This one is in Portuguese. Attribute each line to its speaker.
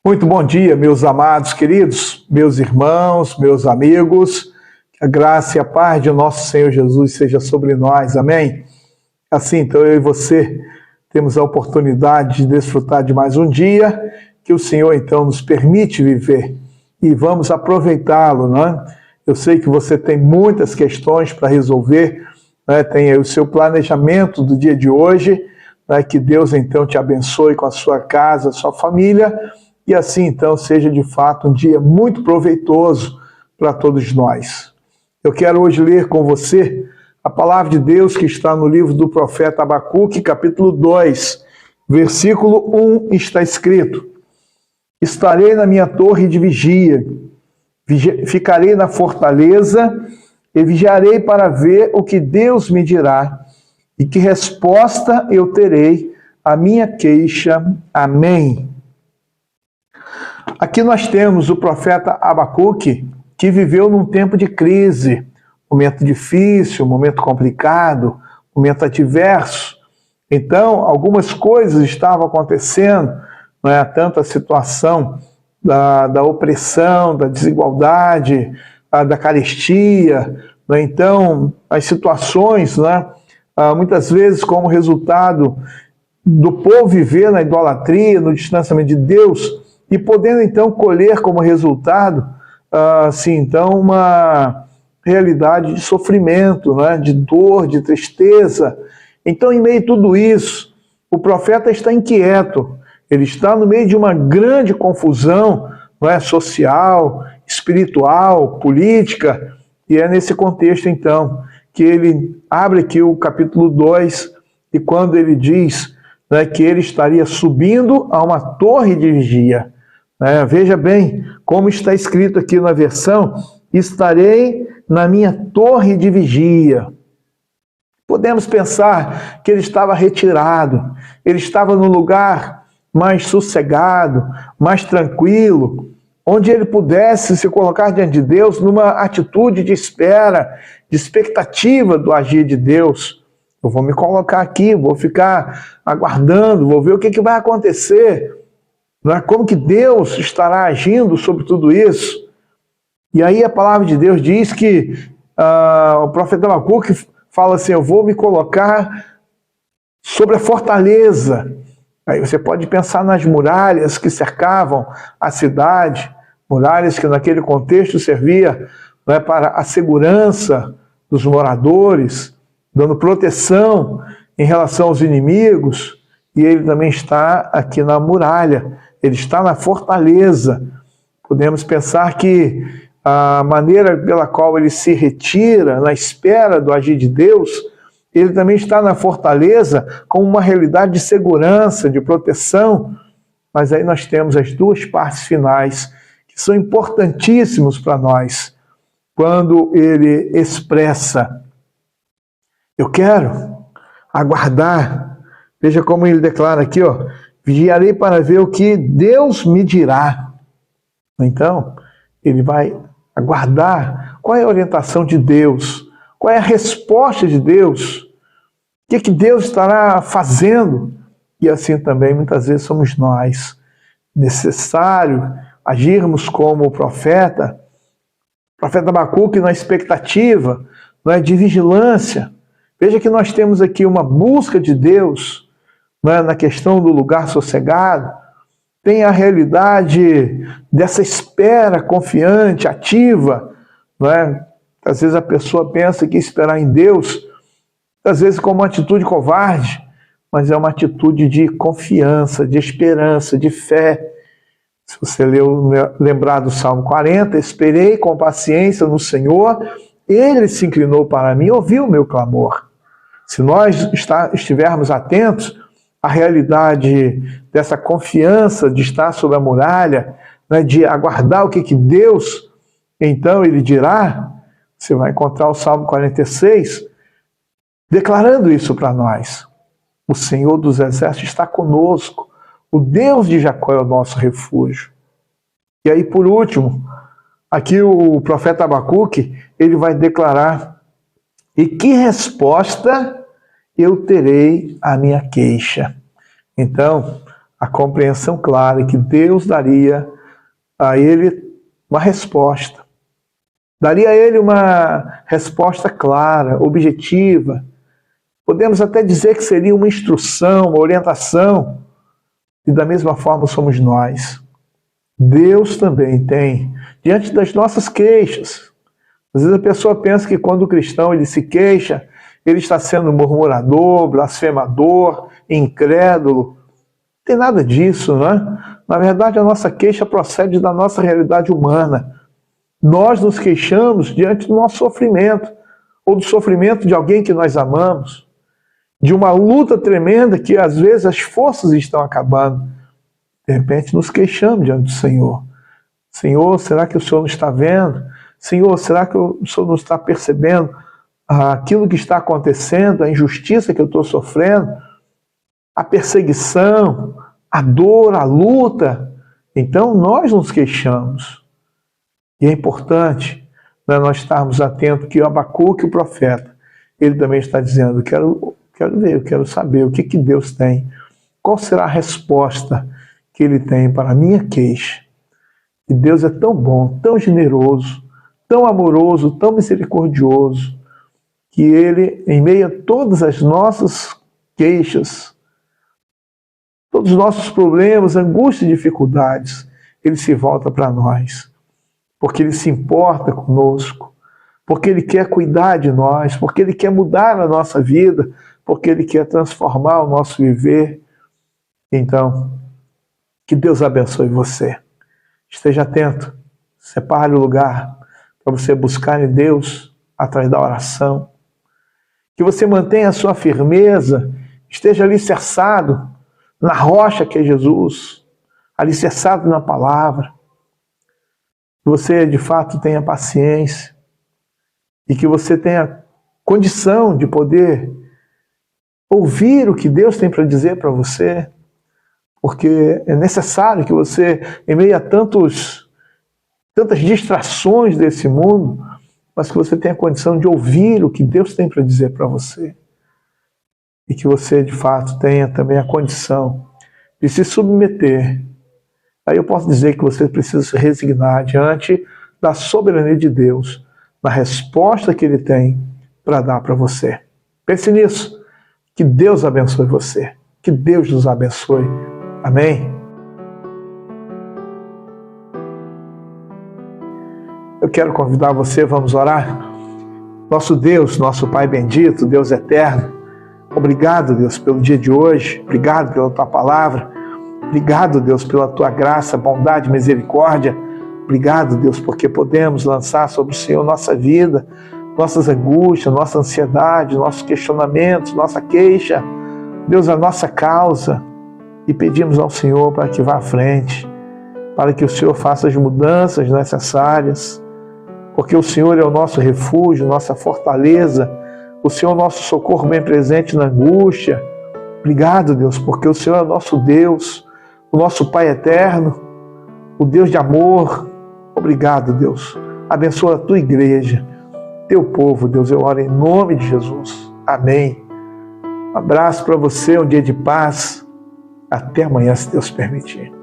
Speaker 1: Muito bom dia, meus amados queridos, meus irmãos, meus amigos. Que a graça e a paz de nosso Senhor Jesus seja sobre nós, amém? Assim, então, eu e você temos a oportunidade de desfrutar de mais um dia que o Senhor, então, nos permite viver e vamos aproveitá-lo, não é? Eu sei que você tem muitas questões para resolver, né? Tem aí o seu planejamento do dia de hoje, né? Que Deus, então, te abençoe com a sua casa, a sua família, e assim, então, seja de fato um dia muito proveitoso para todos nós. Eu quero hoje ler com você a palavra de Deus que está no livro do profeta Abacuque, capítulo 2, versículo 1, está escrito: Estarei na minha torre de vigia, ficarei na fortaleza e vigiarei para ver o que Deus me dirá e que resposta eu terei à minha queixa. Amém. Aqui nós temos o profeta Abacuque, que viveu num tempo de crise, momento difícil, momento complicado, momento adverso. Então, algumas coisas estavam acontecendo, não é? Tanto a situação da opressão, da desigualdade, da carestia, não é? Então, as situações, não é? Muitas vezes como resultado do povo viver na idolatria, no distanciamento de Deus, e podendo então colher como resultado, então, uma realidade de sofrimento, né? De dor, de tristeza. Então, em meio a tudo isso, o profeta está inquieto, ele está no meio de uma grande confusão, não é? Social, espiritual, política, e é nesse contexto, então, que ele abre aqui o capítulo 2, e quando ele diz, né, que ele estaria subindo a uma torre de vigia. Veja bem como está escrito aqui na versão: estarei na minha torre de vigia. Podemos pensar que ele estava retirado, ele estava num lugar mais sossegado, mais tranquilo, onde ele pudesse se colocar diante de Deus numa atitude de espera, de expectativa do agir de Deus. Eu vou me colocar aqui, vou ficar aguardando, vou ver o que vai acontecer. Como que Deus estará agindo sobre tudo isso? E aí a palavra de Deus diz que o profeta Abacuque fala assim: eu vou me colocar sobre a fortaleza. Aí você pode pensar nas muralhas que cercavam a cidade, muralhas que naquele contexto servia, para a segurança dos moradores, dando proteção em relação aos inimigos, e ele também está aqui na muralha. Ele está na fortaleza. Podemos pensar que a maneira pela qual ele se retira na espera do agir de Deus, ele também está na fortaleza com uma realidade de segurança, de proteção. Mas aí nós temos as duas partes finais, que são importantíssimos para nós. Quando ele expressa: eu quero aguardar. Veja como ele declara aqui, ó: vigiarei para ver o que Deus me dirá. Então, ele vai aguardar qual é a orientação de Deus, qual é a resposta de Deus, o que Deus estará fazendo. E assim também, muitas vezes, somos nós. Necessário agirmos como o profeta Abacuque, na expectativa, de vigilância. Veja que nós temos aqui uma busca de Deus, na questão do lugar sossegado. Tem a realidade dessa espera confiante, ativa. Às vezes a pessoa pensa que esperar em Deus, às vezes como uma atitude covarde, mas é uma atitude de confiança, de esperança, de fé. Se você lembrar do Salmo 40, esperei com paciência no Senhor, Ele se inclinou para mim e ouviu o meu clamor. Se nós estivermos atentos à realidade dessa confiança de estar sobre a muralha, de aguardar o que Deus, então, Ele dirá, você vai encontrar o Salmo 46, declarando isso para nós. O Senhor dos Exércitos está conosco, o Deus de Jacó é o nosso refúgio. E aí, por último, aqui o profeta Abacuque, ele vai declarar: e que resposta eu terei à minha queixa? Então, a compreensão clara que Deus daria a ele uma resposta. Daria a ele uma resposta clara, objetiva. Podemos até dizer que seria uma instrução, uma orientação. E da mesma forma somos nós. Deus também tem, diante das nossas queixas. Às vezes a pessoa pensa que quando o cristão ele se queixa, ele está sendo murmurador, blasfemador, incrédulo. Não tem nada disso, né? Na verdade, a nossa queixa procede da nossa realidade humana. Nós nos queixamos diante do nosso sofrimento, ou do sofrimento de alguém que nós amamos, de uma luta tremenda que às vezes as forças estão acabando. De repente nos queixamos diante do Senhor. Senhor, será que o Senhor não está vendo? Senhor, será que o Senhor não está percebendo aquilo que está acontecendo, a injustiça que eu estou sofrendo, a perseguição, a dor, a luta? Então nós nos queixamos. E é importante, né, nós estarmos atentos que o Abacuque, o profeta, ele também está dizendo, quero ver, eu quero saber o que Deus tem. Qual será a resposta que ele tem para a minha queixa? E Deus é tão bom, tão generoso, tão amoroso, tão misericordioso, que ele, em meio a todas as nossas queixas, todos os nossos problemas, angústias e dificuldades, ele se volta para nós, porque ele se importa conosco, porque ele quer cuidar de nós, porque ele quer mudar a nossa vida, porque ele quer transformar o nosso viver. Então, que Deus abençoe você. Esteja atento, separe o lugar para você buscar em Deus através da oração. Que você mantenha a sua firmeza, esteja alicerçado na rocha que é Jesus, alicerçado na palavra. Que você, de fato, tenha paciência e que você tenha condição de poder ouvir o que Deus tem para dizer para você, porque é necessário que você, em meio a tantas distrações desse mundo, mas que você tenha condição de ouvir o que Deus tem para dizer para você. E que você, de fato, tenha também a condição de se submeter. Aí eu posso dizer que você precisa se resignar diante da soberania de Deus, na resposta que Ele tem para dar para você. Pense nisso. Que Deus abençoe você. Que Deus nos abençoe. Amém? Eu quero convidar você, vamos orar. Nosso Deus, nosso Pai bendito, Deus eterno, obrigado, Deus, pelo dia de hoje. Obrigado pela Tua palavra. Obrigado, Deus, pela Tua graça, bondade, misericórdia. Obrigado, Deus, porque podemos lançar sobre o Senhor nossa vida, nossas angústias, nossa ansiedade, nossos questionamentos, nossa queixa, Deus, a nossa causa, e pedimos ao Senhor para que vá à frente, para que o Senhor faça as mudanças necessárias, porque o Senhor é o nosso refúgio, nossa fortaleza, o Senhor é o nosso socorro bem presente na angústia. Obrigado, Deus, porque o Senhor é o nosso Deus, o nosso Pai eterno, o Deus de amor. Obrigado, Deus. Abençoa a Tua igreja, Teu povo, Deus, eu oro em nome de Jesus. Amém. Um abraço para você, um dia de paz. Até amanhã, se Deus permitir.